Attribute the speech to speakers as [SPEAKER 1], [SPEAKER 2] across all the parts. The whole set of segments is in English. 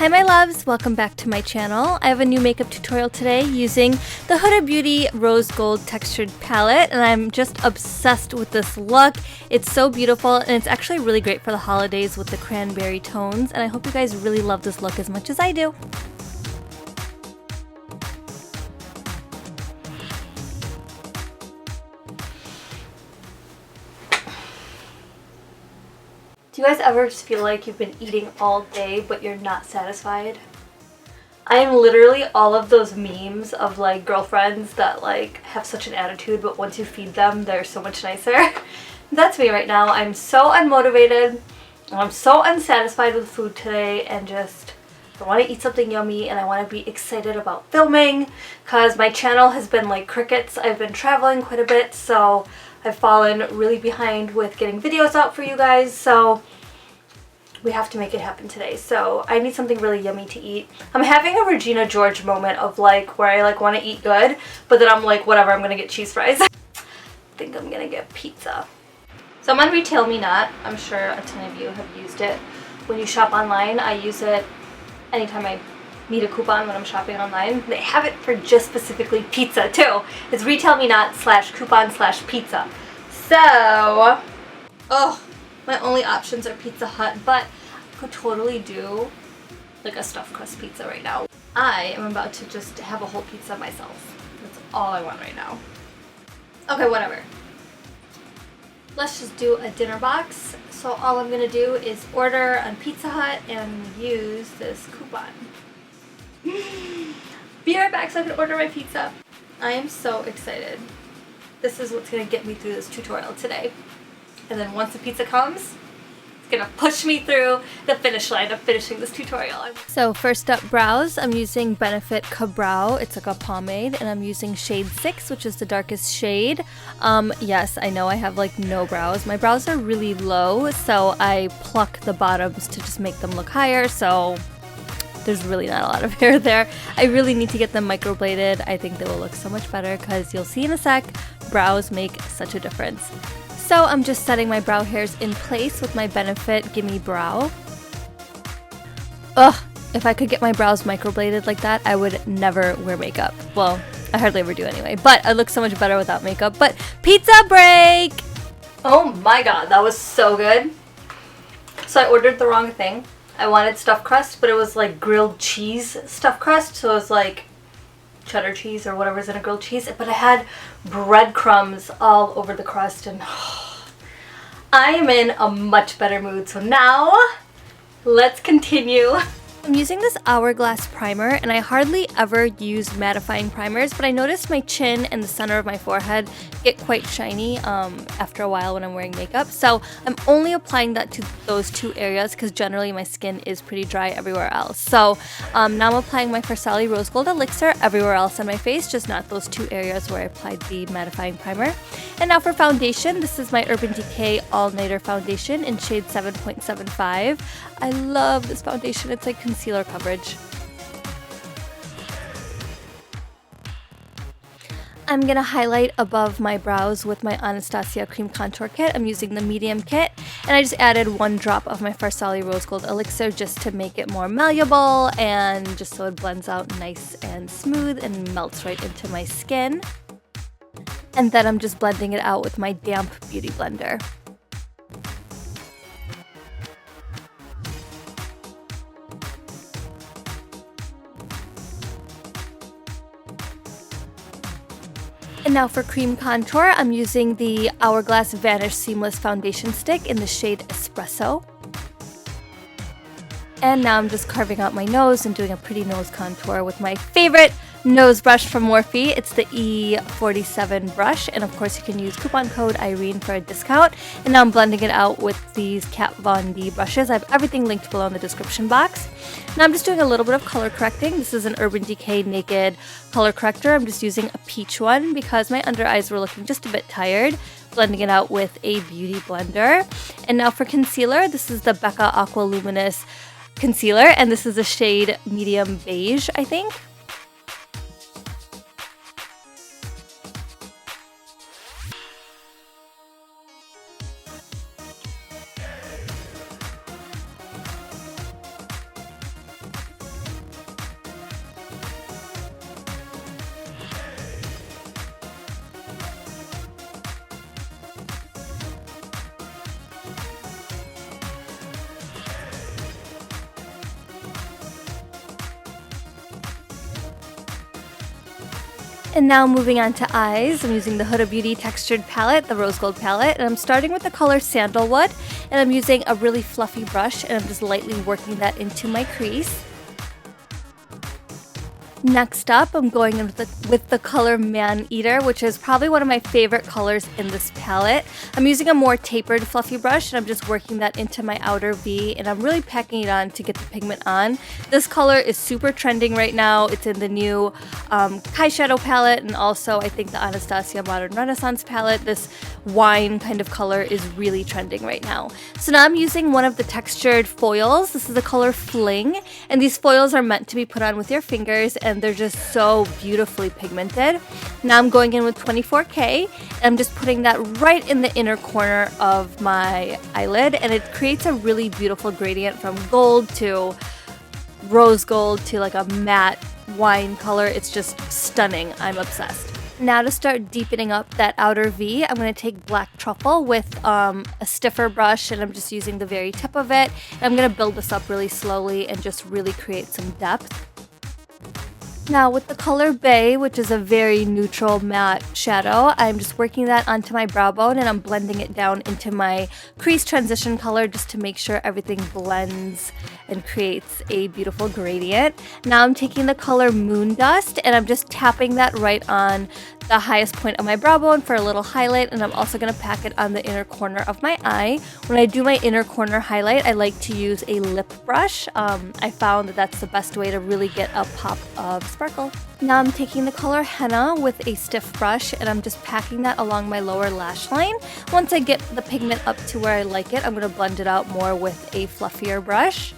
[SPEAKER 1] Hi my loves, welcome back to my channel. I have a new makeup tutorial today using the Huda Beauty Rose Gold Textured Palette, and I'm just obsessed with this look. It's so beautiful, and it's actually really great for the holidays with the cranberry tones, and I hope you guys really love this look as much as I do. Do you guys ever just feel like you've been eating all day but you're not satisfied? I am literally all of those memes of like girlfriends that like have such an attitude, but once you feed them they're so much nicer. That's me right now. I'm so unmotivated and I'm so unsatisfied with food today, and just I want to eat something yummy and I want to be excited about filming because my channel has been like crickets. I've been traveling quite a bit, so I've fallen really behind with getting videos out for you guys, so we have to make it happen today. So I need something really yummy to eat. I'm having a Regina George moment of like where I like want to eat good, but then I'm like, whatever, I'm gonna get cheese fries. I think I'm gonna get pizza. So I'm on Retail Me Not. I'm sure a ton of you have used it. When you shop online, I use it anytime I need a coupon when I'm shopping online. They have it for just specifically pizza too. It's Retail Me Not /coupon/pizza. So, oh, my only options are Pizza Hut, but I could totally do like a stuffed crust pizza right now. I am about to just have a whole pizza myself. That's all I want right now. Okay, whatever. Let's just do a dinner box. So all I'm gonna do is order on Pizza Hut and use this coupon. Be right back so I can order my pizza. I am so excited. This is what's going to get me through this tutorial today. And then once the pizza comes, it's going to push me through the finish line of finishing this tutorial. So first up, brows. I'm using Benefit Ka-Brow. It's like a pomade, and I'm using shade 6, which is the darkest shade. Yes, I know I have like no brows. My brows are really low, so I pluck the bottoms to just make them look higher, so there's really not a lot of hair there. I really need to get them microbladed. I think they will look so much better because you'll see in a sec, brows make such a difference. So I'm just setting my brow hairs in place with my Benefit Gimme Brow. Ugh, if I could get my brows microbladed like that, I would never wear makeup. Well, I hardly ever do anyway, but I look so much better without makeup. But pizza break! Oh my god, that was so good. So I ordered the wrong thing. I wanted stuffed crust, but it was like grilled cheese stuffed crust, so it was like cheddar cheese or whatever's in a grilled cheese, but I had breadcrumbs all over the crust, and I am in a much better mood. So now let's continue. I'm using this Hourglass primer, and I hardly ever use mattifying primers, but I noticed my chin and the center of my forehead get quite shiny after a while when I'm wearing makeup. So I'm only applying that to those two areas because generally my skin is pretty dry everywhere else. So now I'm applying my Farsali Rose Gold Elixir everywhere else on my face, just not those two areas where I applied the mattifying primer. And now for foundation, this is my Urban Decay All Nighter Foundation in shade 7.75. I love this foundation. It's like concealer coverage. I'm going to highlight above my brows with my Anastasia Cream Contour Kit. I'm using the medium kit, and I just added 1 drop of my Farsali Rose Gold Elixir just to make it more malleable and just so it blends out nice and smooth and melts right into my skin. And then I'm just blending it out with my damp beauty blender. And now for cream contour, I'm using the Hourglass Vanish Seamless Foundation Stick in the shade Espresso. And now I'm just carving out my nose and doing a pretty nose contour with my favorite nose brush from Morphe. It's the E47 brush, and of course you can use coupon code Irene for a discount. And now I'm blending it out with these Kat Von D brushes. I have everything linked below in the description box. Now I'm just doing a little bit of color correcting. This is an Urban Decay Naked color corrector. I'm just using a peach one because my under eyes were looking just a bit tired. Blending it out with a beauty blender. And now for concealer, this is the Becca Aqua Luminous concealer, and this is a shade medium beige, I think. And now moving on to eyes, I'm using the Huda Beauty Textured Palette, the Rose Gold Palette, and I'm starting with the color Sandalwood, and I'm using a really fluffy brush, and I'm just lightly working that into my crease. Next up, I'm going in with the color Man Eater, which is probably one of my favorite colors in this palette. I'm using a more tapered fluffy brush, and I'm just working that into my outer V, and I'm really packing it on to get the pigment on. This color is super trending right now. It's in the new Kai Shadow palette, and also I think the Anastasia Modern Renaissance palette. This wine kind of color is really trending right now. So now I'm using one of the textured foils. This is the color Fling, and these foils are meant to be put on with your fingers, and they're just so beautifully pigmented. Now I'm going in with 24K, and I'm just putting that right in the inner corner of my eyelid, and it creates a really beautiful gradient from gold to rose gold to like a matte wine color. It's just stunning. I'm obsessed. Now to start deepening up that outer V, I'm going to take black truffle with a stiffer brush, and I'm just using the very tip of it. And I'm going to build this up really slowly and just really create some depth. Now with the color Bay, which is a very neutral matte shadow, I'm just working that onto my brow bone, and I'm blending it down into my crease transition color just to make sure everything blends and creates a beautiful gradient. Now I'm taking the color Moon Dust, and I'm just tapping that right on the highest point of my brow bone for a little highlight, and I'm also going to pack it on the inner corner of my eye. When I do my inner corner highlight, I like to use a lip brush. I found that that's the best way to really get a pop of sparkle. Now I'm taking the color Henna with a stiff brush, and I'm just packing that along my lower lash line. Once I get the pigment up to where I like it, I'm going to blend it out more with a fluffier brush.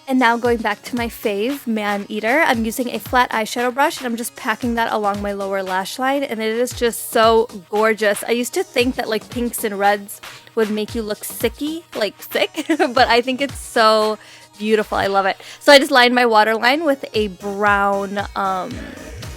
[SPEAKER 1] And now going back to my fave, Man Eater, I'm using a flat eyeshadow brush, and I'm just packing that along my lower lash line, and it is just so gorgeous. I used to think that like pinks and reds would make you look sicky, like sick, but I think it's so beautiful. I love it. So I just lined my waterline with a brown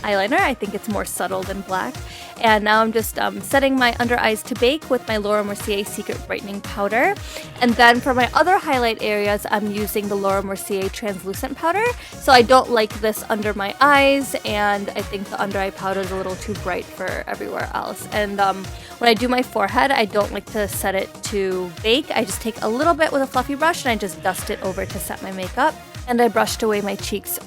[SPEAKER 1] eyeliner. I think it's more subtle than black. And now I'm just setting my under eyes to bake with my Laura Mercier Secret Brightening Powder. And then for my other highlight areas, I'm using the Laura Mercier Translucent Powder. So I don't like this under my eyes, and I think the under eye powder is a little too bright for everywhere else. And when I do my forehead, I don't like to set it to bake. I just take a little bit with a fluffy brush, and I just dust it over to set my makeup. And I brushed away my cheeks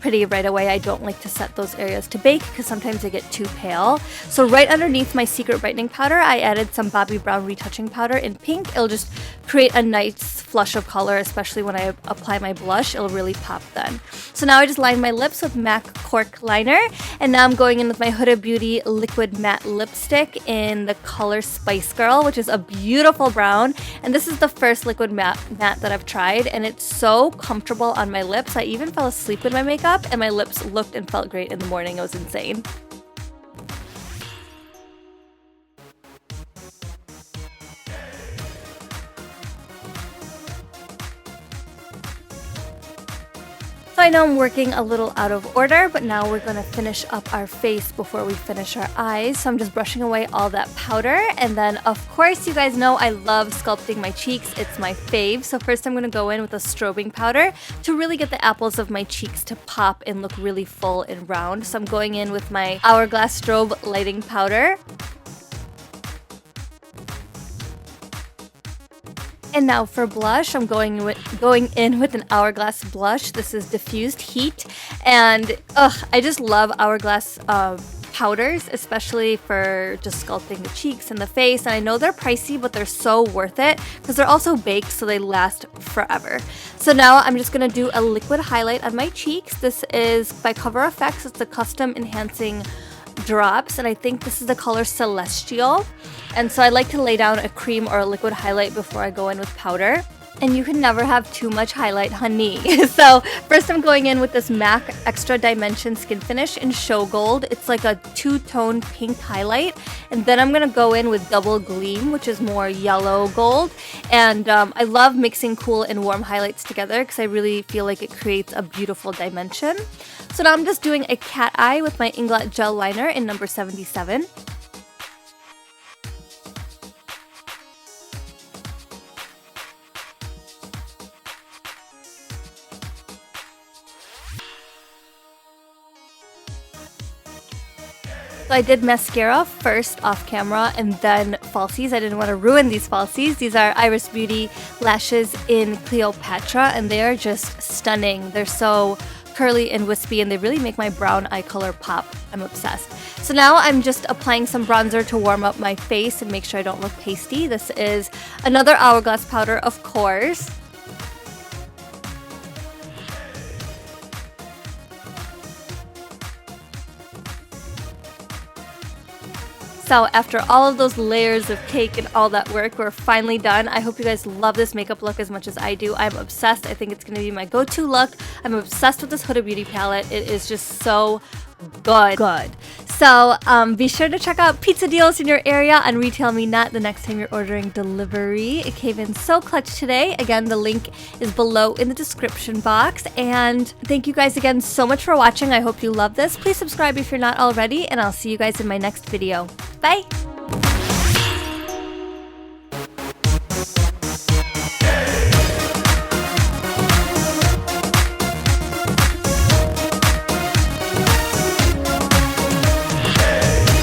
[SPEAKER 1] pretty right away. I don't like to set those areas to bake because sometimes they get too pale. So right underneath my Secret Brightening Powder, I added some Bobbi Brown Retouching Powder in pink. It'll just create a nice flush of color, especially when I apply my blush. It'll really pop then. So now I just lined my lips with MAC Cork Liner, and now I'm going in with my Huda Beauty Liquid Matte Lipstick in the color Spice Girl, which is a beautiful brown. And this is the first liquid matte that I've tried, and it's so comfortable on my lips. I even fell asleep with my makeup, and my lips looked and felt great in the morning. It was insane. So I know I'm working a little out of order, but now we're going to finish up our face before we finish our eyes. So I'm just brushing away all that powder. And then, of course, you guys know I love sculpting my cheeks. It's my fave. So first I'm going to go in with a strobing powder to really get the apples of my cheeks to pop and look really full and round. So I'm going in with my Hourglass Strobe Lighting Powder. And now for blush, I'm going in with an Hourglass blush. This is Diffused Heat, and I just love Hourglass powders, especially for just sculpting the cheeks and the face. And I know they're pricey, but they're so worth it because they're also baked, so they last forever. So now I'm just gonna do a liquid highlight on my cheeks. This is by Cover FX. It's a custom enhancing drops, and I think this is the color Celestial. And so I like to lay down a cream or a liquid highlight before I go in with powder. And you can never have too much highlight, honey. So first I'm going in with this MAC Extra Dimension Skin Finish in Show Gold. It's like a two-tone pink highlight. And then I'm going to go in with Double Gleam, which is more yellow gold. And I love mixing cool and warm highlights together because I really feel like it creates a beautiful dimension. So now I'm just doing a cat eye with my Inglot Gel Liner in number 77. So I did mascara first off camera and then falsies. I didn't want to ruin these falsies. These are Iris Beauty lashes in Cleopatra and they are just stunning. They're so curly and wispy and they really make my brown eye color pop. I'm obsessed. So now I'm just applying some bronzer to warm up my face and make sure I don't look pasty. This is another Hourglass powder, of course. So after all of those layers of cake and all that work, we're finally done. I hope you guys love this makeup look as much as I do. I'm obsessed. I think it's going to be my go-to look. I'm obsessed with this Huda Beauty palette. It is just so good. So be sure to check out pizza deals in your area on Retail Me Not the next time you're ordering delivery. It came in so clutch today. Again, the link is below in the description box. And thank you guys again so much for watching. I hope you love this. Please subscribe if you're not already, and I'll see you guys in my next video. Bye!